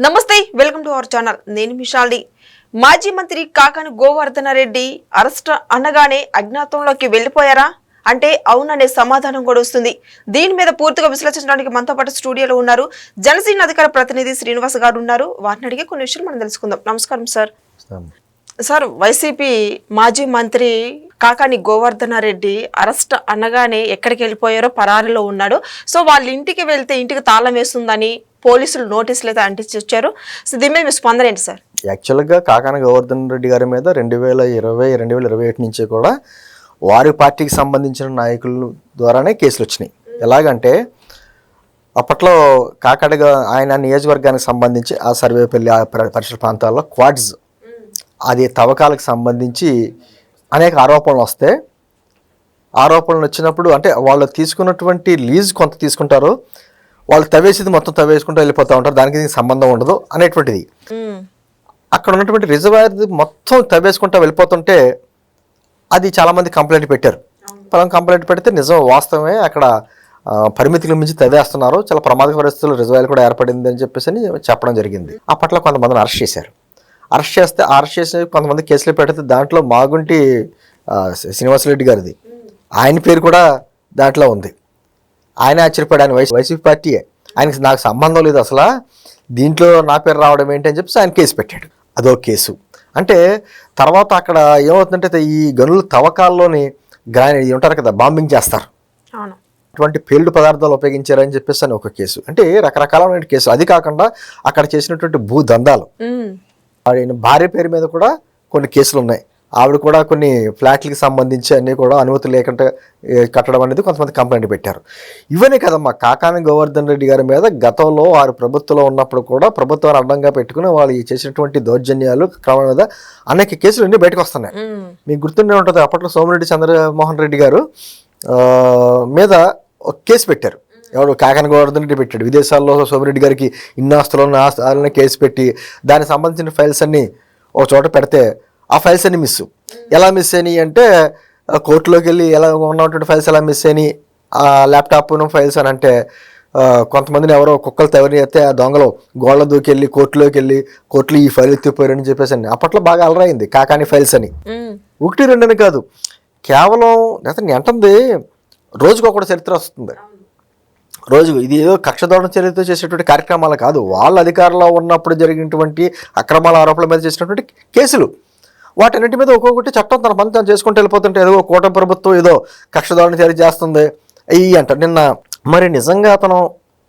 నమస్తే, welcome to our channel. నేను మిషాల్ని. మాజీ మంత్రి కాకాని గోవర్ధన రెడ్డి అరెస్ట్ అనగానే అజ్ఞాతంలోకి వెళ్లిపోయారా అంటే అవుననే సమాధానం కూడా వస్తుంది. దీని మీద పూర్తిగా విశ్లేషించడానికి మనతో పాటు స్టూడియోలో ఉన్నారు జనసేన అధికార ప్రతినిధి శ్రీనివాస్ గారు ఉన్నారు. వారిని అడిగే కొన్ని విషయాలు మనం తెలుసుకుందాం. నమస్కారం సార్. సార్, వైసీపీ మాజీ మంత్రి కాకాని గోవర్ధన రెడ్డి అరెస్ట్ అనగానే ఎక్కడికి వెళ్ళిపోయారో పరారీలో ఉన్నాడు. సో వాళ్ళ ఇంటికి వెళ్తే ఇంటికి తాళం వేస్తుందని పోలీసులు నోటీసులు అయితే అంటించి వచ్చారు. సో దీని మీద మీ స్పందన ఏంటి సార్? యాక్చువల్గా కాకాని గోవర్ధన్ రెడ్డి గారి మీద 2021 నుంచి కూడా వారి పార్టీకి సంబంధించిన నాయకుల ద్వారానే కేసులు వచ్చినాయి. ఎలాగంటే అప్పట్లో కాకాడిగా ఆయన నియోజకవర్గానికి సంబంధించి ఆ సర్వేపల్లి పరిసర ప్రాంతాల్లో క్వాడ్స్ అది తవ్వకాలకు సంబంధించి అనేక ఆరోపణలు వస్తే ఆరోపణలు వచ్చినప్పుడు అంటే వాళ్ళు తీసుకున్నటువంటి లీజ్ కొంత తీసుకుంటారు, వాళ్ళు తవ్వేసేది మొత్తం తవ్వేసుకుంటూ వెళ్ళిపోతూ ఉంటారు, దానికి దీనికి సంబంధం ఉండదు అనేటువంటిది. అక్కడ ఉన్నటువంటి రిజర్వాయర్ మొత్తం తవ్వేసుకుంటూ వెళ్ళిపోతుంటే అది చాలామంది కంప్లైంట్ పెట్టారు. కంప్లైంట్ పెడితే నిజం వాస్తవమే, అక్కడ పరిమితికి మించి తవ్వేస్తున్నారు, చాలా ప్రమాదక పరిస్థితుల్లో రిజర్వాయర్ కూడా ఏర్పడింది అని చెప్పేసి చెప్పడం జరిగింది. అప్పట్లో కొంతమందిని అరెస్ట్ చేశారు. అరెస్ట్ చేసి కొంతమంది కేసులు పెడితే దాంట్లో మాగుంటి శ్రీనివాసరెడ్డి గారిది ఆయన పేరు కూడా దాంట్లో ఉంది. ఆయన ఆశ్చర్యపడి ఆయన వైసీపీ పార్టీయే, ఆయనకి నాకు సంబంధం లేదు అసలు, దీంట్లో నా పేరు రావడం ఏంటి అని చెప్పి ఆయన కేసు పెట్టాడు. అదో కేసు. అంటే తర్వాత అక్కడ ఏమవుతుందంటే ఈ గనుల తవ్వకాల్లోని ఉంటారు కదా, బాంబింగ్ చేస్తారు, అటువంటి పేలుడు పదార్థాలు ఉపయోగించారని చెప్పేసి అని ఒక కేసు. అంటే రకరకాలైన కేసు. అది కాకుండా అక్కడ చేసినటువంటి భూదందాలు, ఆయన భార్య పేరు మీద కూడా కొన్ని కేసులు ఉన్నాయి. ఆవిడ కూడా కొన్ని ఫ్లాట్లకి సంబంధించి అన్నీ కూడా అనుమతి లేకుండా కట్టడం అనేది కొంతమంది కంప్లైంట్ పెట్టారు. ఇవన్నీ కదమ్మా, కాకాని గోవర్ధన్ రెడ్డి గారి మీద గతంలో వారు ప్రభుత్వంలో ఉన్నప్పుడు కూడా ప్రభుత్వాన్ని అడ్డంగా పెట్టుకుని వాళ్ళు చేసినటువంటి దౌర్జన్యాలు క్రమం మీద అనేక కేసులు అన్నీ బయటకు వస్తున్నాయి. మీకు గుర్తుండే ఉంటుంది, అప్పట్లో సోమిరెడ్డి చంద్రమోహన్ రెడ్డి గారు మీద ఒక కేసు పెట్టారు. ఎవరు? కాకాని గోవర్ధన్ రెడ్డి పెట్టాడు. విదేశాల్లో సోమిరెడ్డి గారికి ఇన్ని ఆస్తులను కేసు పెట్టి దానికి సంబంధించిన ఫైల్స్ అన్నీ ఒక చోట పెడితే ఆ ఫైల్స్ అన్ని ఎలా మిస్ అయినాయి అంటే కోర్టులోకి వెళ్ళి ఎలా ఉన్నటువంటి ఫైల్స్ ఎలా మిస్ అయినాయి, ఆ ల్యాప్టాప్ ఫైల్స్ అని అంటే కొంతమందిని ఎవరో కుక్కలు తవరి అయితే ఆ దొంగలు గోళ్ళ దూకెళ్ళి కోర్టులో ఈ ఫైల్ ఎత్తిపోయారని చెప్పేసి అని అప్పట్లో బాగా అలరైంది. కాకాని ఫైల్స్ అని 1-2 అని కాదు, కేవలం అతను ఎంటుంది రోజుకొకటి చరిత్ర వస్తుంది. రోజుకు ఇది ఏదో కక్షదోరణ చర్యతో చేసేటువంటి కార్యక్రమాలు కాదు, వాళ్ళ అధికారంలో ఉన్నప్పుడు జరిగినటువంటి అక్రమాల ఆరోపణల మీద చేసినటువంటి కేసులు. వాటన్నిటి మీద ఒక్కొక్కటి చట్టం తన పని తను చేసుకుంటూ వెళ్ళిపోతుంటే ఏదో కూటమి ప్రభుత్వం ఏదో కక్షదోరణ చర్య చేస్తుంది అయ్యి అంట. నిన్న మరి నిజంగా అతను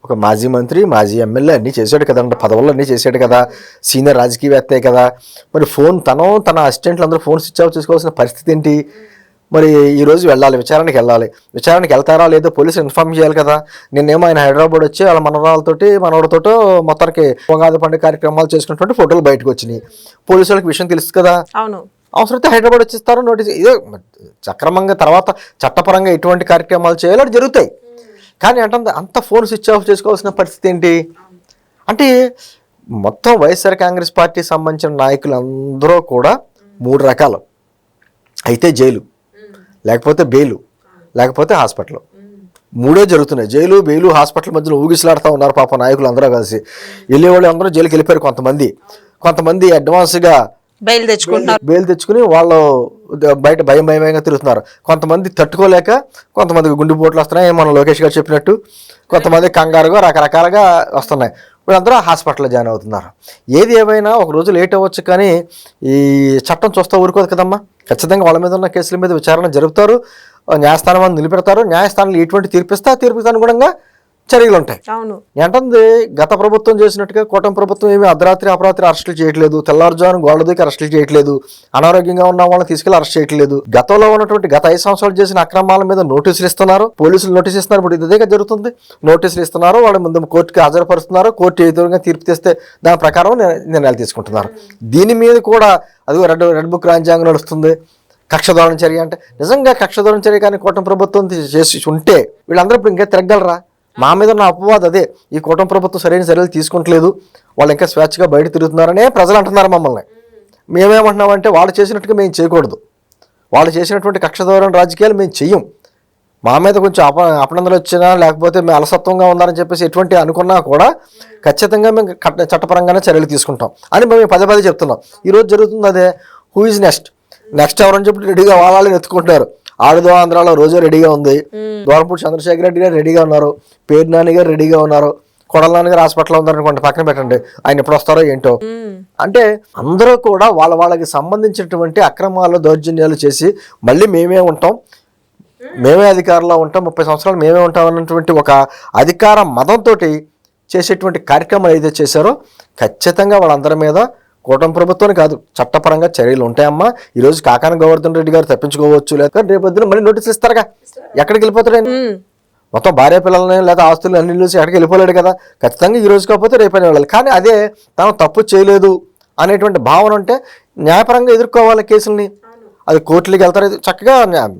ఒక మాజీ మంత్రి, మాజీ ఎమ్మెల్యే అన్నీ చేశాడు కదండి, పదవులు అన్నీ చేశాడు కదా, సీనియర్ రాజకీయవేత్తే కదా, మరి తన అసిస్టెంట్లు అందరూ ఫోన్ స్విచ్ ఆఫ్ చేసుకోవాల్సిన పరిస్థితి ఏంటి? మరి ఈరోజు విచారణకి వెళ్ళాలి. విచారణకి వెళ్తారా లేదో పోలీసులు ఇన్ఫార్మ్ చేయాలి కదా. నిన్నేమో ఆయన హైదరాబాద్ వచ్చి వాళ్ళ మనవడితో మొత్తానికి ఉగాది పండుగ కార్యక్రమాలు చేసుకున్నటువంటి ఫోటోలు బయటకు వచ్చినాయి. పోలీసులకు విషయం తెలుసు కదా, అవసరమైతే హైదరాబాద్ వచ్చిస్తారు, నోటీస్ ఇదే సక్రమంగా తర్వాత చట్టపరంగా ఎటువంటి కార్యక్రమాలు చేయాలో జరుగుతాయి. కానీ అంటే అంత ఫోన్ స్విచ్ ఆఫ్ చేసుకోవాల్సిన పరిస్థితి ఏంటి అంటే మొత్తం వైఎస్ఆర్ కాంగ్రెస్ పార్టీకి సంబంధించిన నాయకులందరూ కూడా 3 రకాలు. అయితే జైలు, లేకపోతే బెయిలు, లేకపోతే హాస్పిటల్. 3 జరుగుతున్నాయి. జైలు, బెయిలు, హాస్పిటల్ మధ్యలో ఊగిసలాడుతూ ఉన్నారు పాప నాయకులు అందరూ కలిసి. వెళ్ళేవాళ్ళు అందరూ జైలుకి వెళ్ళిపోయారు. కొంతమంది అడ్వాన్స్గా బెయిల్ తెచ్చుకుని వాళ్ళు బయట భయంగా తిరుగుతున్నారు. కొంతమంది తట్టుకోలేక కొంతమందికి గుండెపోట్లు వస్తున్నాయి, మన లోకేష్ గారు చెప్పినట్టు, కొంతమంది కంగారుగా రకరకాలుగా వస్తున్నాయి. వీళ్ళందరూ హాస్పిటల్లో జాయిన్ అవుతున్నారు. ఏది ఏమైనా ఒక రోజు లేట్ అవ్వచ్చు, కానీ ఈ చట్టం చూస్తూ ఊరుకోదు కదమ్మా. ఖచ్చితంగా వాళ్ళ మీద ఉన్న కేసుల మీద విచారణ జరుపుతారు, న్యాయస్థానం నిలబెడతారు. న్యాయస్థానంలో ఎటువంటి తీర్పిస్తే ఆ తీర్పుకి అనుగుణంగా చర్యలు ఉంటాయి. ఏంటంది గత ప్రభుత్వం చేసినట్టుగా కూటమి ప్రభుత్వం ఏమి అర్ధరాత్రి అపరాత్రి అరెస్టులు చేయట్లేదు, తెల్లారుజామున గోళ్ళ దూకి అరెస్టులు చేయట్లేదు, అనారోగ్యంగా ఉన్న వాళ్ళని తీసుకెళ్లి అరెస్ట్ చేయట్లేదు. గతంలో ఉన్నటువంటి గత 5 సంవత్సరాలు చేసిన అక్రమాల మీద నోటీసులు ఇస్తున్నారు, పోలీసులు నోటీసు ఇస్తున్నారు. ఇప్పుడు ఇదే జరుగుతుంది, నోటీసులు ఇస్తున్నారు, వాళ్ళ ముందు కోర్టుకి హాజరుపరుస్తున్నారు, కోర్టు ఏ విధంగా తీర్పు తెస్తే దాని ప్రకారం నిర్ణయాలు తీసుకుంటున్నారు. దీని మీద కూడా అదిగో రెడ్ బుక్ రాజ్యాంగం నడుస్తుంది. కక్షదోరణ చర్య అంటే నిజంగా కక్షదోరణ చర్య కానీ కూటమి ప్రభుత్వం చేసి ఉంటే వీళ్ళందరూ ఇప్పుడు ఇంకా తిరగలరా? మా మీద ఉన్న అపవాదం అదే, ఈ కూటమి ప్రభుత్వం సరైన చర్యలు తీసుకుంటలేదు, వాళ్ళు ఇంకా స్వేచ్ఛగా బయట తిరుగుతున్నారనే ప్రజలు అంటున్నారు మమ్మల్ని. మేమేమంటున్నామంటే వాళ్ళు చేసినట్టుగా మేము చేయకూడదు, వాళ్ళు చేసినటువంటి కక్ష ధోరణి రాజకీయాలు మేము చెయ్యం. మా మీద కొంచెం అపనందలు వచ్చినా లేకపోతే మేము అలసత్వంగా ఉన్నారని చెప్పేసి ఎటువంటి అనుకున్నా కూడా ఖచ్చితంగా మేము చట్టపరంగానే చర్యలు తీసుకుంటాం అని మేము పదే పదే చెప్తున్నాం. ఈరోజు జరుగుతుంది అదే. హూ ఇస్ నెక్స్ట్ ఎవరని చెప్పి రెడీగా వాళ్ళని ఎత్తుకుంటున్నారు. ఆడుదో ఆంధ్రాలో రోజు రెడీగా ఉంది, దూరంపూడి చంద్రశేఖర్ రెడ్డి గారు రెడీగా ఉన్నారు, పేరు నాని గారు రెడీగా ఉన్నారు, కొడల నాని గారు హాస్పిటల్లో ఉన్నారనుకోండి, పక్కన పెట్టండి, ఆయన ఎప్పుడు వస్తారో ఏంటో. అంటే అందరూ కూడా వాళ్ళకి సంబంధించినటువంటి అక్రమాలు దౌర్జన్యాలు చేసి మళ్ళీ మేమే ఉంటాం, మేమే అధికారంలో ఉంటాం, 30 సంవత్సరాలు మేమే ఉంటాం అన్నటువంటి ఒక అధికార మదంతో చేసేటువంటి కార్యక్రమాలు ఏదైతే చేశారో ఖచ్చితంగా వాళ్ళందరి మీద కూటమి ప్రభుత్వాన్ని కాదు చట్టపరంగా చర్యలు ఉంటాయమ్మా. ఈరోజు కాకాని గోవర్ధన్ రెడ్డి గారు తప్పించుకోవచ్చు, లేదా రేపొద్దున మళ్ళీ నోటీసులు ఇస్తారుగా. ఎక్కడికి వెళ్ళిపోతాడు ఆయన? మొత్తం భార్య పిల్లల్ని లేదా ఆస్తులు అన్ని చూసి ఎక్కడికి వెళ్ళిపోలేడు కదా. ఖచ్చితంగా ఈ రోజు కాకపోతే రేపైనా వెళ్ళాలి. కానీ అదే తను తప్పు చేయలేదు అనేటువంటి భావన ఉంటే న్యాయపరంగా ఎదుర్కోవాలి కేసుల్ని. అది కోర్టులకి వెళ్తారు, చక్కగా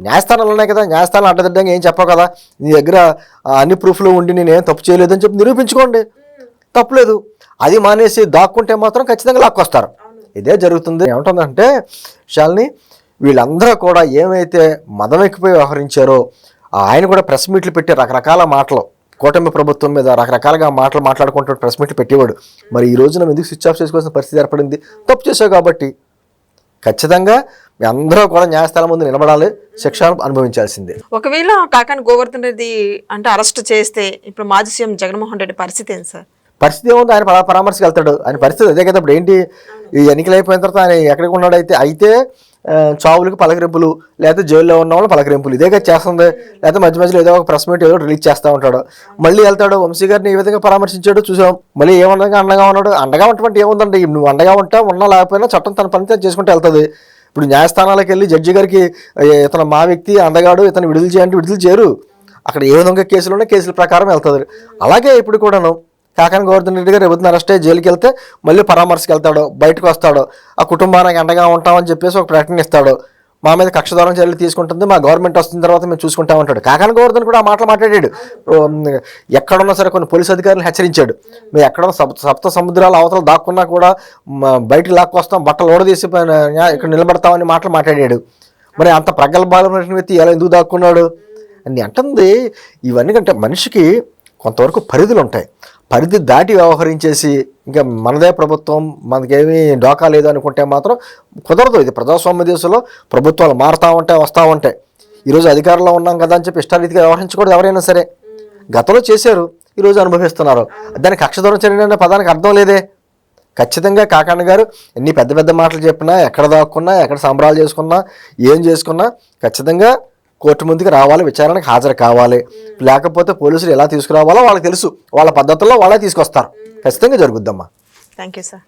న్యాయస్థానాలు ఉన్నాయి కదా, న్యాయస్థానాలు అడ్డదిడ్డంగా ఏం చెప్పవు కదా, నీ దగ్గర అన్ని ప్రూఫ్లు ఉండి నేనేం తప్పు చేయలేదని చెప్పి నిరూపించుకోండి, తప్పులేదు. అది మానేసి దాక్కుంటే మాత్రం ఖచ్చితంగా లాక్కొస్తారు. ఇదే జరుగుతుంది. ఏమంటుందంటే శాలిని, వీళ్ళందరూ కూడా ఏమైతే మదమెక్కిపోయి వ్యవహరించారో ఆయన కూడా ప్రెస్ మీట్లు పెట్టి రకరకాల మాటలు కూటమి ప్రభుత్వం మీద రకరకాలుగా మాట్లాడుకుంటూ ప్రెస్ మీట్లు పెట్టేవాడు. మరి ఈ రోజున ఎందుకు స్విచ్ ఆఫ్ చేసుకోవాల్సిన పరిస్థితి ఏర్పడింది? తప్పు చేసావు కాబట్టి ఖచ్చితంగా మీ అందరూ కూడా న్యాయస్థానం ముందు నిలబడాలి, శిక్ష అనుభవించాల్సిందే. ఒకవేళ కాకాని గోవర్ధన్ రెడ్డి అంటే అరెస్ట్ చేస్తే ఇప్పుడు మాజీ సీఎం జగన్మోహన్ రెడ్డి పరిస్థితి ఏంటి సార్? పరిస్థితి ఏముంది, ఆయన పరామర్శకు వెళ్తాడు. ఆయన పరిస్థితి అదే కదా. ఇప్పుడు ఏంటి, ఈ ఎన్నికలు అయిపోయిన తర్వాత ఆయన ఎక్కడికి ఉన్నాడు? అయితే చావులకు పలకరింపులు, లేకపోతే జైల్లో ఉన్న వాళ్ళు పలకరింపులు, ఇదే కదా చేస్తుంది. లేకపోతే మధ్య మధ్యలో ఏదో ఒక ప్రెస్ మీట్ ఏదో రిలీజ్ చేస్తూ ఉంటాడు. మళ్ళీ వెళ్తాడు, వంశీ గారిని ఏ విధంగా పరామర్శించాడు చూసాం. మళ్ళీ ఏమన్నా అండగా ఉన్నాడు. అండగా ఉన్నటువంటి ఏముందండి, నువ్వు అండగా ఉంటా ఉన్నా లేకపోయినా చట్టం తన పని చేసుకుంటూ వెళ్తుంది. ఇప్పుడు న్యాయస్థానాలకు వెళ్ళి జడ్జి గారికి ఇతను మా వ్యక్తి అందగాడు, ఇతను విడుదల చేయంటే విడుదల చేయరు. అక్కడ ఏ విధంగా కేసులు ఉన్నాయి కేసుల ప్రకారం వెళ్తుంది. అలాగే ఇప్పుడు కూడాను కాకాని గోవర్ధన్ రెడ్డి గారు రేపు అరెస్ట్ అయ్యి జైలుకి వెళ్తే మళ్ళీ పరామర్శకు వెళ్తాడు, బయటకు వస్తాడు, ఆ కుటుంబానికి అండగా ఉంటామని చెప్పేసి ఒక ప్రకటన ఇస్తాడు. మా మీద కక్షదారం చర్యలు తీసుకుంటుంది, మా గవర్నమెంట్ వస్తున్న తర్వాత మేము చూసుకుంటా ఉంటాడు. కాకాని గోవర్ధన్ కూడా ఆ మాటలు మాట్లాడాడు. ఎక్కడున్నా సరే కొన్ని పోలీసు అధికారులను హెచ్చరించాడు, మేము ఎక్కడున్న సప్త సముద్రాల అవతల దాక్కున్నా కూడా బయటకు లాక్కొస్తాం, బట్టలు ఓడదీసి ఇక్కడ నిలబడతామని మాటలు మాట్లాడాడు. మరి అంత ప్రగల్భాలమైన వ్యక్తి ఎలా ఎందుకు దాక్కున్నాడు అని అంటుంది. ఇవన్నీ కంటే మనిషికి కొంతవరకు పరిధులు ఉంటాయి. పరిధి దాటి వ్యవహరించేసి ఇంకా మనదే ప్రభుత్వం, మనకేమీ డోకా లేదు అనుకుంటే మాత్రం కుదరదు. ఇది ప్రజాస్వామ్య దేశంలో ప్రభుత్వాలు మారుతూ ఉంటాయి, వస్తూ ఉంటాయి. ఈరోజు అధికారంలో ఉన్నాం కదా అని చెప్పి ఇష్టారీతిగా వ్యవహరించకూడదు ఎవరైనా సరే. గతంలో చేశారు, ఈరోజు అనుభవిస్తున్నారు. దానికి కక్షదూరం చర్య అనే పదానికి అర్థం లేదే. ఖచ్చితంగా కాకాని గారు ఎన్ని పెద్ద పెద్ద మాటలు చెప్పినా, ఎక్కడ దాక్కున్నా, ఎక్కడ సంబరాలు చేసుకున్నా, ఏం చేసుకున్నా ఖచ్చితంగా కోర్టు ముందుకు రావాలి, విచారణకు హాజరు కావాలి. లేకపోతే పోలీసులు ఎలా తీసుకురావాలో వాళ్ళకి తెలుసు, వాళ్ళ పద్ధతుల్లో వాళ్ళే తీసుకొస్తారు. ఖచ్చితంగా జరుగుద్దమ్మా. Thank you sir.